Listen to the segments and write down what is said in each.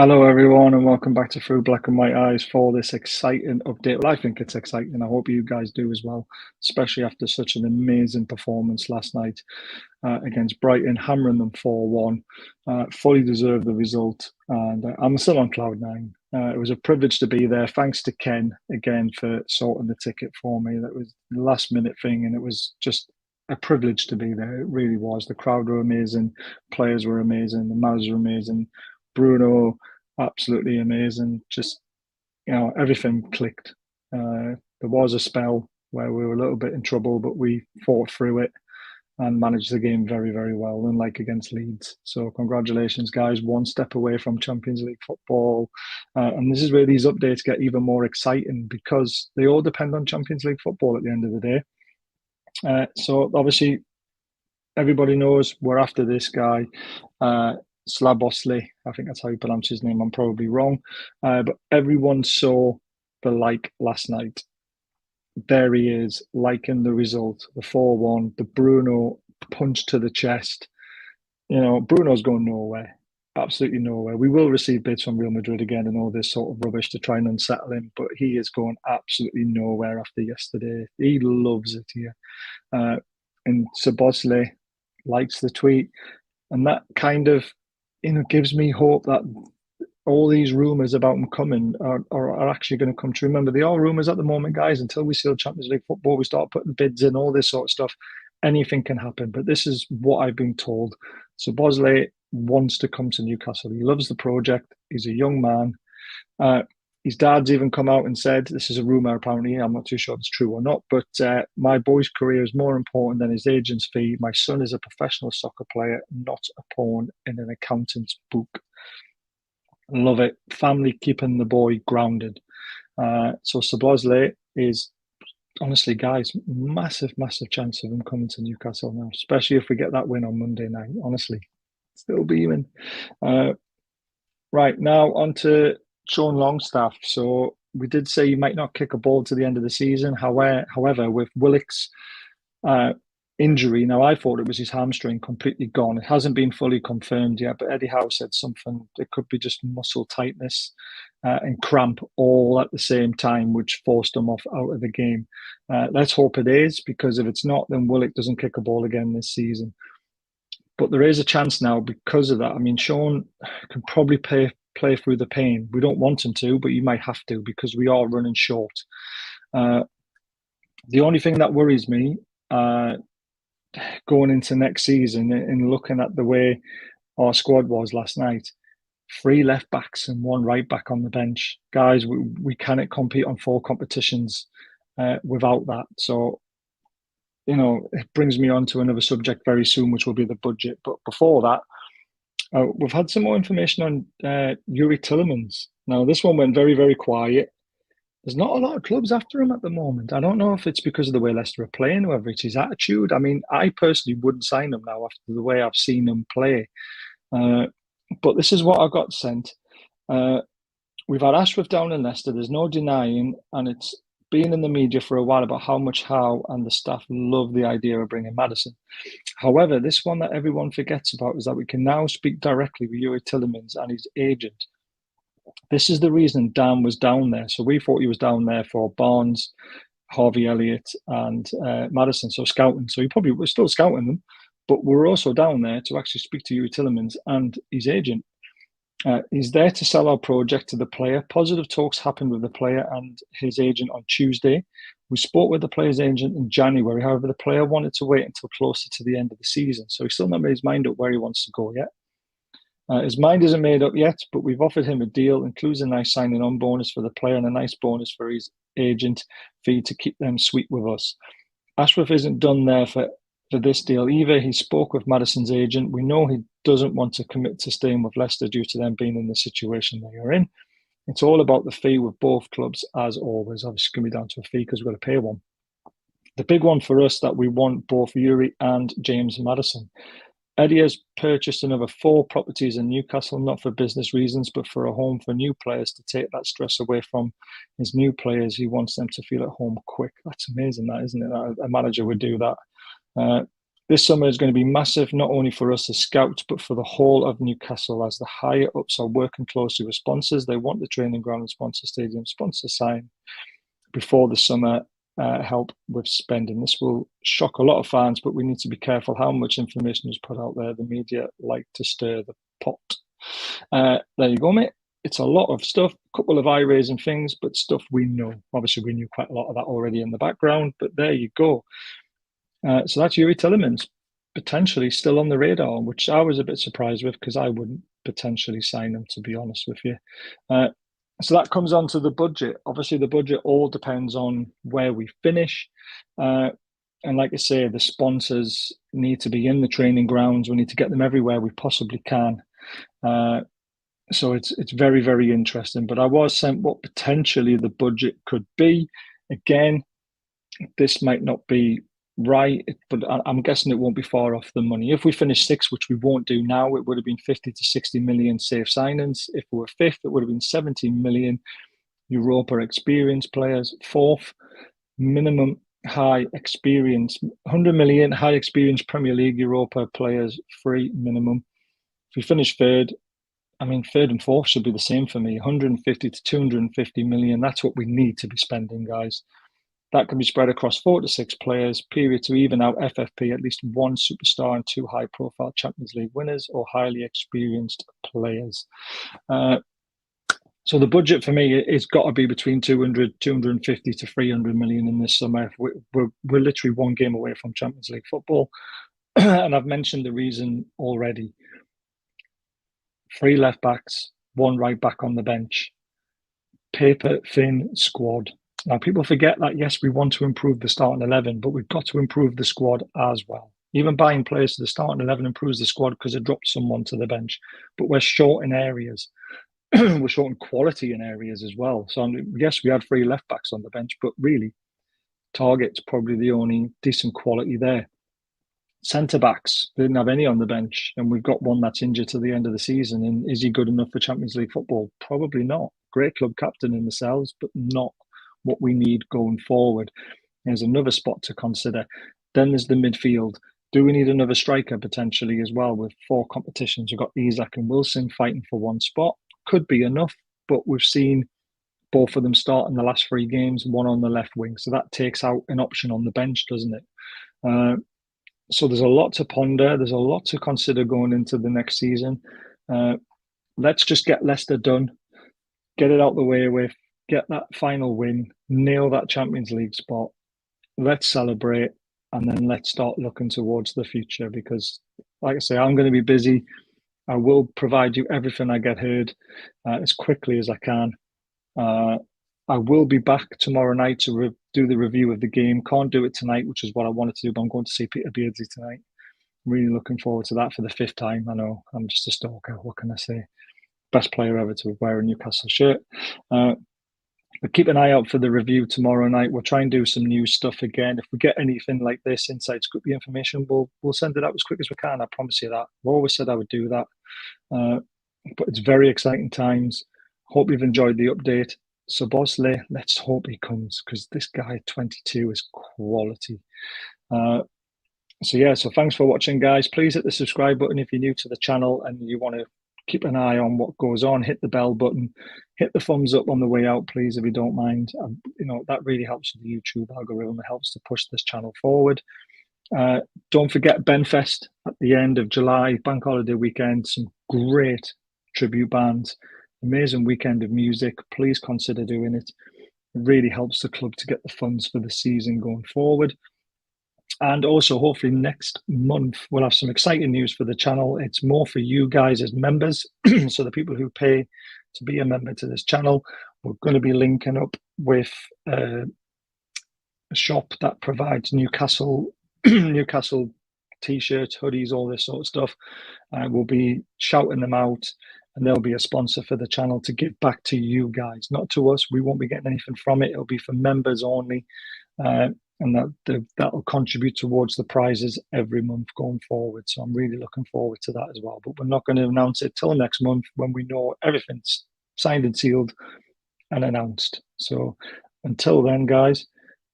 Hello, everyone, and welcome back to Through Black and White Eyes for this exciting update. Well, I think it's exciting. I hope you guys do as well, especially after such an amazing performance last night against Brighton, hammering them 4-1. Fully deserved the result, and I'm still on cloud nine. It was a privilege to be there. Thanks to Ken again for sorting the ticket for me. That was the last minute thing, and it was just a privilege to be there. It really was. The crowd were amazing, players were amazing, the managers were amazing. Bruno, absolutely amazing. Just, everything clicked. There was a spell where we were a little bit in trouble, but we fought through it and managed the game very, very well, unlike against Leeds. So congratulations, guys. One step away from Champions League football. And this is where these updates get even more exciting because they all depend on Champions League football at the end of the day. So obviously, everybody knows we're after this guy. Szobozlai, I think that's how you pronounce his name. I'm probably wrong. But everyone saw the like last night. There he is, liking the result, the 4-1, the Bruno punch to the chest. Bruno's going nowhere, absolutely nowhere. We will receive bids from Real Madrid again and all this sort of rubbish to try and unsettle him, but he is going absolutely nowhere after yesterday. He loves it here. And Szobozlai likes the tweet, and that kind of gives me hope that all these rumours about him coming are actually going to come true. Remember, they are rumours at the moment, guys. Until we see Champions League football, we start putting bids in, all this sort of stuff. Anything can happen. But this is what I've been told. So Szobozlai wants to come to Newcastle. He loves the project. He's a young man. His dad's even come out and said, this is a rumour apparently, I'm not too sure if it's true or not, but my boy's career is more important than his agent's fee. My son is a professional soccer player, not a pawn in an accountant's book. Love it. Family keeping the boy grounded. So Szobozlai is, honestly, guys, massive, massive chance of him coming to Newcastle now, especially if we get that win on Monday night. Honestly, still beaming. Right, now on to Sean Longstaff. So we did say he might not kick a ball to the end of the season. However, with Willock's injury, now I thought it was his hamstring completely gone. It hasn't been fully confirmed yet, but Eddie Howe said something. It could be just muscle tightness and cramp all at the same time, which forced him out of the game. Let's hope it is, because if it's not, then Willock doesn't kick a ball again this season. But there is a chance now because of that. I mean, Sean can probably play through the pain. We don't want him to, but you might have to because we are running short. The only thing that worries me going into next season and looking at the way our squad was last night, 3 left backs and 1 right back on the bench. Guys, we cannot compete on 4 competitions without that. So, it brings me on to another subject very soon, which will be the budget. But before that, we've had some more information on Youri Tielemans. Now, this one went very, very quiet. There's not a lot of clubs after him at the moment. I don't know if it's because of the way Leicester are playing, whether it's his attitude. I mean, I personally wouldn't sign him now after the way I've seen him play. But this is what I got sent. We've had Ashworth down in Leicester. There's no denying, and it's been in the media for a while about how much Howe and the staff love the idea of bringing Maddison. However, this one that everyone forgets about is that we can now speak directly with Youri Tielemans and his agent. This is the reason Dan was down there. So we thought he was down there for Barnes, Harvey Elliott, and Maddison. So scouting. So he probably was still scouting them, but we're also down there to actually speak to Youri Tielemans and his agent. He's there to sell our project to the player. Positive talks happened with the player and his agent on Tuesday. We spoke with the player's agent in January. However, the player wanted to wait until closer to the end of the season. So he's still not made his mind up where he wants to go yet. His mind isn't made up yet, but we've offered him a deal, includes a nice signing on bonus for the player and a nice bonus for his agent fee to keep them sweet with us. Ashworth isn't done there for this deal either. He spoke with Maddison's agent. We know he doesn't want to commit to staying with Leicester due to them being in the situation they are in. It's all about the fee with both clubs, as always. Obviously, it's going to be down to a fee because we've got to pay one. The big one for us that we want both Youri and James Maddison. Eddie has purchased another 4 properties in Newcastle, not for business reasons, but for a home for new players to take that stress away from his new players. He wants them to feel at home quick. That's amazing, that, isn't it? A manager would do that. This summer is going to be massive, not only for us as scouts, but for the whole of Newcastle, as the higher ups are working closely with sponsors. They want the training ground and sponsor stadium, sponsor sign before the summer, help with spending. This will shock a lot of fans, but we need to be careful how much information is put out there. The media like to stir the pot. There you go, mate. It's a lot of stuff, a couple of eye-raising things, but stuff we know. Obviously, we knew quite a lot of that already in the background, but there you go. So that's Youri Tielemans, potentially still on the radar, which I was a bit surprised with because I wouldn't potentially sign him, to be honest with you. So that comes on to the budget. Obviously, the budget all depends on where we finish. And like I say, the sponsors need to be in the training grounds. We need to get them everywhere we possibly can. So it's very, very interesting. But I was sent what potentially the budget could be. Again, this might not be right, but I'm guessing it won't be far off the money. If we finish sixth, which we won't do now, it would have been 50 to 60 million safe signings. If we were fifth, it would have been 17 million Europa experience players. Fourth, minimum high experience, 100 million high experience Premier League Europa players, free minimum. If we finish third, I mean, third and fourth should be the same for me, 150 to 250 million. That's what we need to be spending, guys. That can be spread across 4 to 6 players, period, to even out FFP, at least one superstar and 2 high-profile Champions League winners or highly experienced players. So the budget for me has got to be between 250 to 300 million in this summer. We're literally one game away from Champions League football. And I've mentioned the reason already. 3 left-backs, 1 right-back on the bench. Paper-thin squad. Now, people forget that, yes, we want to improve the starting 11, but we've got to improve the squad as well. Even buying players to the starting 11 improves the squad because it drops someone to the bench. But we're short in areas. We're short in quality in areas as well. So, yes, we had 3 left-backs on the bench, but really, Target's probably the only decent quality there. Centre-backs, didn't have any on the bench, and we've got one that's injured to the end of the season. And is he good enough for Champions League football? Probably not. Great club captain in themselves, but not what we need going forward. There's another spot to consider. Then there's the midfield. Do we need another striker potentially as well with 4 competitions? We've got Isak and Wilson fighting for one spot. Could be enough, but we've seen both of them start in the last 3 games, one on the left wing. So that takes out an option on the bench, doesn't it? So there's a lot to ponder. There's a lot to consider going into the next season. Let's just get Leicester done, get it out the way with, get that final win, nail that Champions League spot. Let's celebrate, and then let's start looking towards the future because, like I say, I'm going to be busy. I will provide you everything I get heard as quickly as I can. I will be back tomorrow night to do the review of the game. Can't do it tonight, which is what I wanted to do, but I'm going to see Peter Beardsley tonight. Really looking forward to that for the 5th time. I know I'm just a stalker. What can I say? Best player ever to wear a Newcastle shirt. But keep an eye out for the review tomorrow night. We'll try and do some new stuff again. If we get anything like this, inside scoopy information, we'll send it out as quick as we can. I promise you that. I've always said I would do that. But it's very exciting times. Hope you've enjoyed the update. Szobozlai, let's hope he comes because this guy, 22, is quality. So thanks for watching, guys. Please hit the subscribe button if you're new to the channel and you want to keep an eye on what goes on. Hit the bell button, hit the thumbs up on the way out, please, if you don't mind. That really helps with the YouTube algorithm. It helps to push this channel forward. Don't forget Benfest at the end of July, bank holiday weekend. Some great tribute bands, amazing weekend of music. Please consider doing it. It really helps the club to get the funds for the season going forward. And also, hopefully next month, we'll have some exciting news for the channel. It's more for you guys as members. So the people who pay to be a member to this channel, we're going to be linking up with a shop that provides Newcastle t-shirts, hoodies, all this sort of stuff. We'll be shouting them out, and there'll be a sponsor for the channel to give back to you guys, not to us. We won't be getting anything from it. It'll be for members only. And that'll contribute towards the prizes every month going forward. So I'm really looking forward to that as well. But we're not going to announce it till next month when we know everything's signed and sealed and announced. So until then, guys,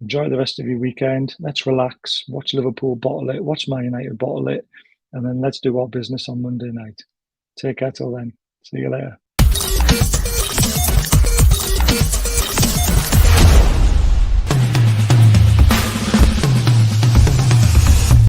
Enjoy the rest of your weekend. Let's relax, watch Liverpool bottle it, watch Man United bottle it, and then let's do our business on Monday night. Take care till then. See you later.